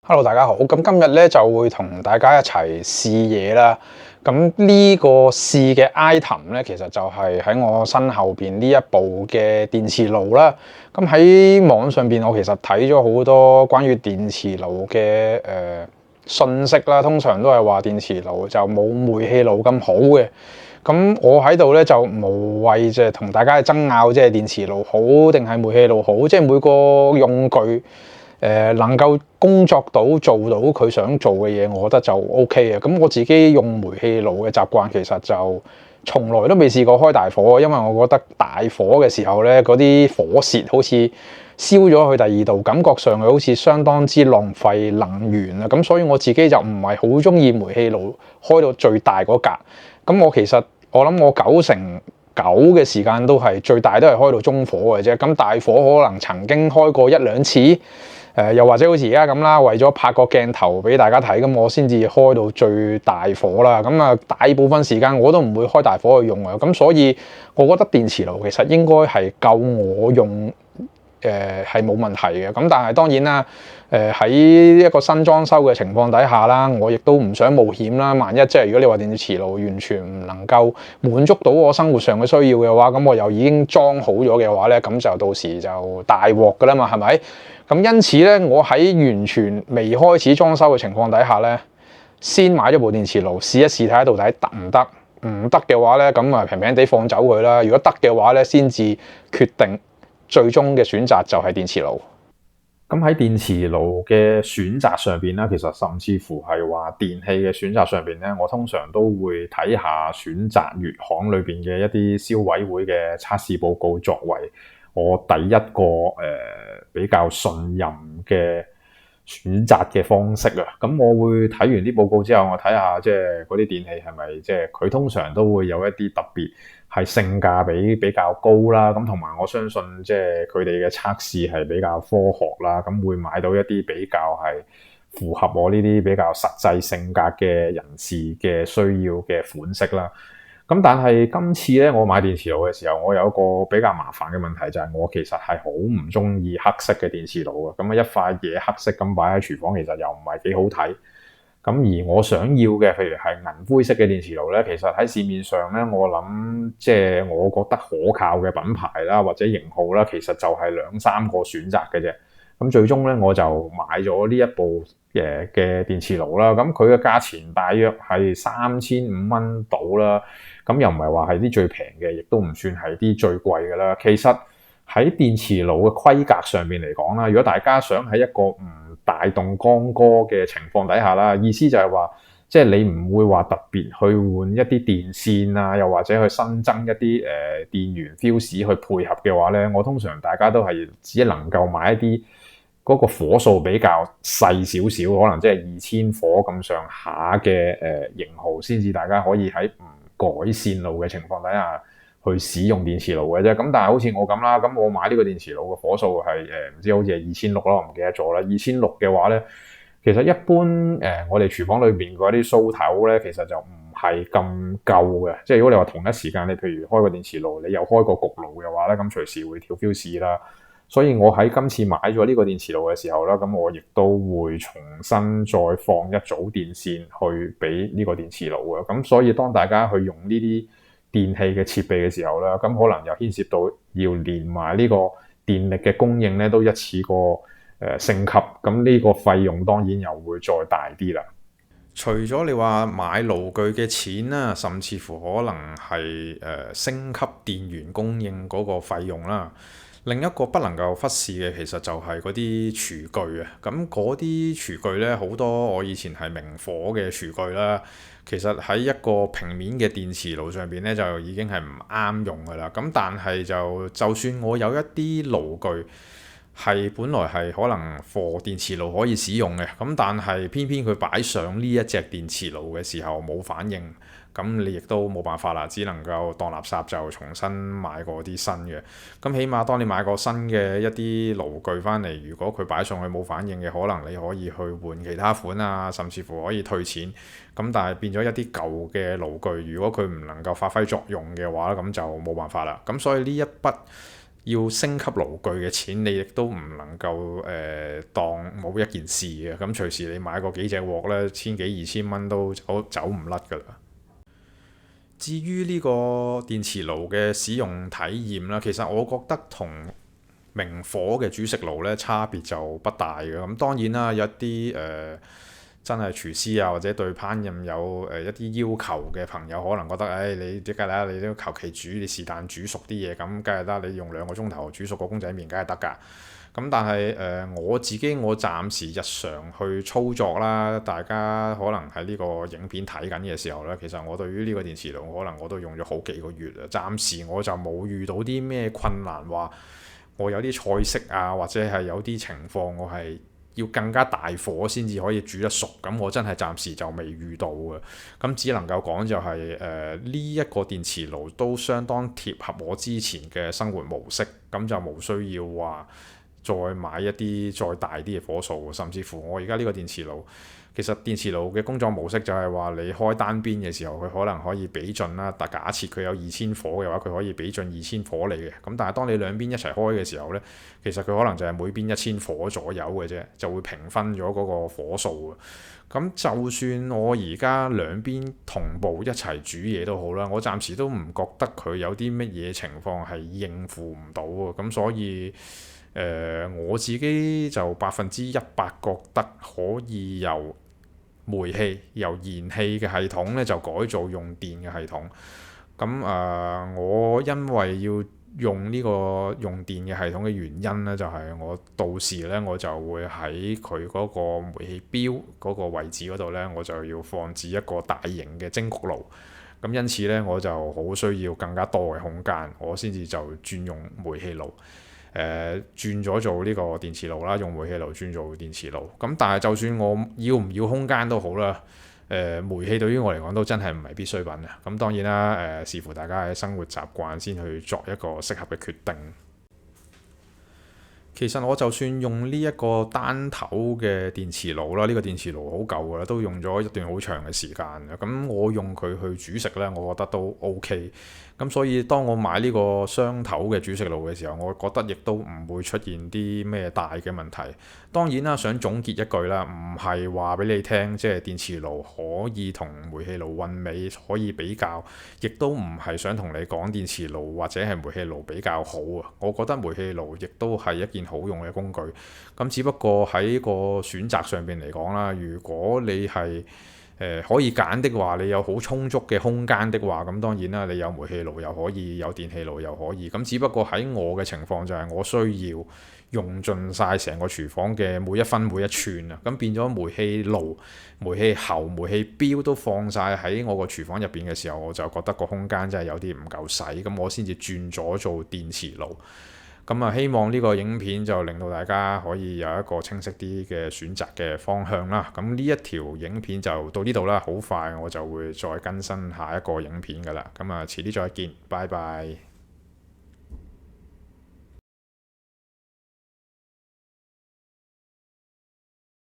Hello，大家好。咁今日咧就會同大家一齊試嘢啦。咁呢個試嘅 item 咧，其實就係喺我身後邊呢一部嘅電磁爐啦。咁喺網上邊，我其實睇咗好多關於電磁爐嘅信息啦。通常都係話電磁爐就冇煤氣爐咁好嘅。咁我喺度咧就無謂即係同大家去爭拗，即係電磁爐好定係煤氣爐好，即係每個用具。能夠工作到做到佢想做嘅嘢，我覺得就 OK 嘅。咁我自己用煤氣爐嘅習慣，其實就從來都未試過開大火，因為我覺得大火嘅時候咧，嗰啲火舌好似燒咗去第二度，感覺上係好似相當之浪費能源啊。咁所以我自己就唔係好中意煤氣爐開到最大嗰格。咁我諗我99%嘅時間都係最大都係開到中火嘅啫。咁大火可能曾經開過一兩次。又或者好似而家咁啦，為咗拍個鏡頭俾大家睇，咁我先至開到最大火啦。咁啊，大部分時間我都唔會開大火去用啊。咁所以，我覺得電磁爐其實應該係夠我用，係冇問題嘅。咁但係當然啦，喺一個新裝修嘅情況底下啦，我亦都唔想冒險啦。萬一即係如果你話電磁爐完全唔能夠滿足到我生活上嘅需要嘅話，咁我又已經裝好咗嘅話咧，咁就到時就大鑊噶啦嘛，係咪？咁因此咧，我喺完全未開始裝修嘅情況底下咧，先買咗部電磁爐試一試睇下到底得唔得。唔得嘅話咧，咁啊平平地放走佢啦。如果得嘅話咧，先至決定最終嘅選擇就係電磁爐。咁喺電磁爐嘅選擇上邊咧，其實甚至乎係話電器嘅選擇上邊咧，我通常都會睇下選擇月刊裏邊嘅一啲消委會嘅測試報告，作為我第一個比較信任嘅選擇嘅方式啊。咁我會睇完啲報告之後，我睇下即係嗰啲電器係咪即係佢通常都會有一啲特別係性價比比較高啦。咁同埋我相信即係佢哋嘅測試係比較科學啦。咁會買到一啲比較係符合我呢啲比較實際性格嘅人士嘅需要嘅款式啦。咁但係今次咧，我買電磁爐嘅時候，我有一個比較麻煩嘅問題，就係我其實係好唔中意黑色嘅電磁爐嘅。咁啊，一塊嘢黑色咁擺喺廚房，其實又唔係幾好睇。咁而我想要嘅，譬如係銀灰色嘅電磁爐咧，其實喺市面上咧，我諗即係我覺得可靠嘅品牌啦，或者型號啦，其實就係兩三個選擇嘅啫。咁最終咧，我就買咗呢一部嘅電磁爐啦。咁佢嘅價錢大約係3500蚊到啦。咁又唔係話係啲最平嘅，亦都唔算係啲最貴嘅啦。其實喺電磁爐嘅規格上面嚟講啦，如果大家想喺一個唔大動光哥嘅情況底下啦，意思就係話，即係你唔會話特別去換一啲電線啊，又或者去新增一啲電源 fuse 去配合嘅話咧，我通常大家都係只能夠買一啲嗰個火數比較細少少，可能即係2000火咁上下嘅型號，先至大家可以喺唔改線路嘅情況底下去使用電磁爐嘅啫。咁但係好似我咁啦，咁我買呢個電磁爐嘅火數係唔知好似係2600啦，我唔記得咗啦。2600嘅話咧，其實一般我哋廚房裏邊嗰啲蘇頭咧，其實就唔係咁夠嘅。即係如果你話同一時間，你譬如開個電磁爐，你又開個焗爐嘅話咧，咁隨時會跳 fuse 啦。所以我喺今次買咗呢個電磁爐嘅時候啦，咁我亦都會重新再放一組電線去俾呢個電磁爐嘅。咁所以當大家去用呢啲電器嘅設備嘅時候啦，咁可能又牽涉到要連埋呢個電力嘅供應咧，都一次過升級。咁呢個費用當然又會再大啲啦。除咗你話買爐具嘅錢啦，甚至乎可能係升級電源供應嗰個費用啦。另一個不能夠忽視嘅，其實就係嗰啲廚具啊。咁嗰啲廚具呢，好多我以前係明火嘅廚具啦，其實喺一個平面嘅電磁爐上邊呢，就已經係唔啱用噶啦。咁但係就算我有一啲爐具係本來係可能 for 電磁爐可以使用嘅，咁但係偏偏佢擺上呢一隻電磁爐嘅時候冇反應，咁你亦都冇辦法啦，只能夠當垃圾就重新買過啲新嘅。咁起碼當你買個新嘅一啲爐具翻嚟，如果佢擺上去冇反應嘅，可能你可以去換其他款啊，甚至乎可以退錢。咁但係變咗一啲舊嘅爐具，如果佢唔能夠發揮作用嘅話，咁就冇辦法啦。咁所以呢一筆要升級爐具嘅錢，你亦都唔能夠當冇一件事嘅。咁隨時你買個幾隻鑊咧，千幾2000蚊都走唔甩㗎啦。至於呢個電磁爐嘅使用體驗啦，其實我覺得同明火嘅煮食爐咧差別就不大嘅。咁當然啦，有一啲真係廚師啊，或者對烹飪有一啲要求嘅朋友，可能覺得你即係啦，你都求其煮，你是但煮熟啲嘢咁，梗係得。你用2個鐘頭煮熟個公仔麵，梗係得㗎。咁但係我自己我暫時日常去操作啦，大家可能喺呢個影片睇緊嘅時候呢，其實我對於呢個電磁爐可能我都用咗好幾個月啦。暫時我就冇遇到啲咩困難，話我有啲菜式啊，或者係有啲情況我係要更加大火先至可以煮得熟。咁我真係暫時就未遇到嘅。咁只能夠講就係呢一個電磁爐都相當貼合我之前嘅生活模式，咁就冇需要話再買一啲再大啲嘅火數，甚至乎我而家呢個電磁爐，其實電磁爐嘅工作模式就係話你開單邊嘅時候，佢可能可以俾盡啦。但假設佢有2000火嘅話，佢可以俾盡2000火你嘅。咁但係當你兩邊一齊開嘅時候呢，其實佢可能就係每邊1000火左右嘅啫，就會平分咗嗰個火數。咁就算我而家兩邊同步一齊煮嘢都好啦，我暫時都唔覺得佢有啲乜嘢情況係應付唔到喎。咁所以我自己就100%覺得可以由煤氣、由燃氣嘅系統咧就改造用電嘅系統。咁我因為要用呢個用電嘅系統嘅原因咧，就係我到時咧我就會喺佢嗰個煤氣錶嗰個位置嗰度咧，我就要放置一個大型嘅蒸焗爐。咁因此咧，我就好需要更加多嘅空間，我先至就轉用煤氣爐。轉咗做呢個電磁爐啦，用煤氣爐轉做電磁爐。咁但係就算我要唔要空間都好啦，煤氣對於我嚟講都真係唔係必需品啊。咁當然啦，視乎大家嘅生活習慣先去作一個適合嘅決定。其實我就算用呢一個單頭嘅電磁爐啦，呢個電磁爐好舊㗎啦，都用咗一段好長嘅時間嘅。咁我用佢去煮食呢，我覺得都 OK。咁所以當我買呢個雙頭嘅煮食爐嘅時候，我覺得亦都唔會出現啲咩大嘅問題。當然啦，想總結一句啦，唔係話俾你聽，即係電磁爐可以同煤氣爐混尾可以比較，亦都唔係想同你講電磁爐或者係煤氣爐比較好啊。我覺得煤氣爐亦都係一件好用嘅工具。咁只不過喺個選擇上邊嚟講啦，如果你係可以揀的話，你有好充足嘅空間的話，咁當然啦，你有煤氣爐又可以，有電氣爐又可以。咁只不過喺我嘅情況就係我需要用盡晒成個廚房嘅每一分每一寸啊，咁變咗煤氣爐、煤氣喉、煤氣錶都放晒喺我個廚房入邊嘅時候，我就覺得個空間真係有啲唔夠使，咁我先至轉咗做電磁爐。咁希望呢個影片就令到大家可以有一個清晰啲嘅選擇嘅方向啦。咁呢一條影片就到呢度啦，好快我就會再更新下一個影片㗎啦。咁遲啲再見，拜拜。